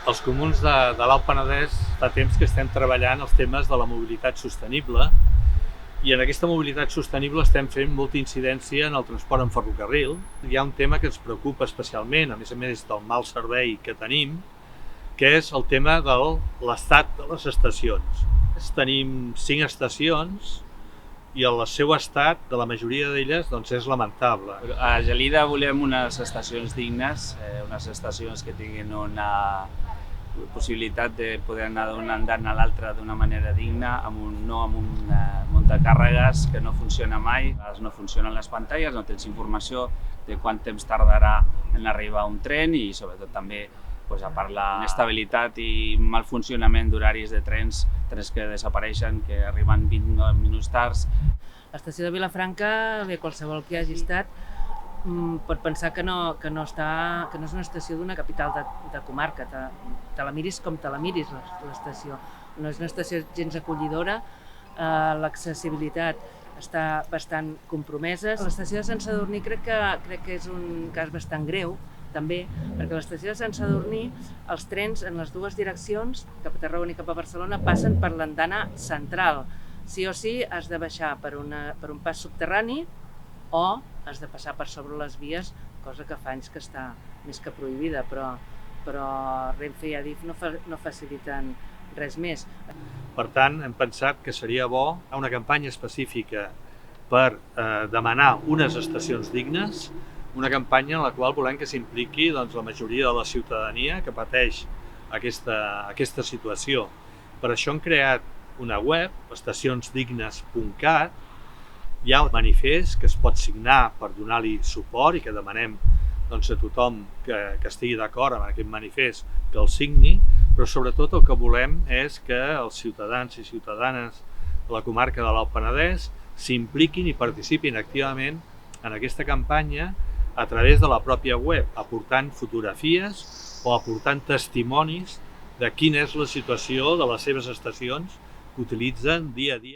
Els comuns de l'Alt Penedès fa temps que estem treballant els temes de la mobilitat sostenible i en aquesta mobilitat sostenible estem fent molta incidència en el transport en ferrocarril. Hi ha un tema que ens preocupa especialment, a més del mal servei que tenim, que és el tema de l'estat de les estacions. Tenim 5 estacions i el seu estat, de la majoria d'elles, és lamentable. A Gelida volem unes estacions dignes, unes estacions que tinguin una possibilitat de poder anar d'un andant a l'altre d'una manera digna, no amb un muntacàrregues que no funciona mai. No funcionen les pantalles, no tens informació de quant temps tardarà en arribar un tren i sobretot també a part la inestabilitat i mal funcionament d'horaris de trens que desapareixen, que arriben 20 minuts tards. L'estació de Vilafranca, qualsevol que hagi estat, pot pensar que no és una estació d'una capital de comarca. Te la miris com te la miris, l'estació. No és una estació gens acollidora, l'accessibilitat està bastant compromesa. L'estació de Sant Sadurní crec que és un cas bastant greu, també, perquè a l'estació de Sant Sadurní els trens en les dues direccions, cap a Tarragona i cap a Barcelona, passen per l'andana central. Sí o sí has de baixar per un pas subterrani o has de passar per sobre les vies, cosa que fa anys que està més que prohibida, però Renfe i Adif no faciliten res més. Per tant, hem pensat que seria bo una campanya específica per demanar unes estacions dignes, una campanya en la qual volem que s'impliqui la majoria de la ciutadania que pateix aquesta situació. Per això hem creat una web, estationsdignes.cat. Hi ha un manifest que es pot signar per donar-li suport i que demanem a tothom que estigui d'acord amb aquest manifest que el signi, però sobretot el que volem és que els ciutadans i ciutadanes de la comarca de l'Alt Penedès s'impliquin i participin activament en aquesta campanya a través de la pròpia web, aportant fotografies o aportant testimonis de quina és la situació de les seves estacions que utilitzen dia a dia.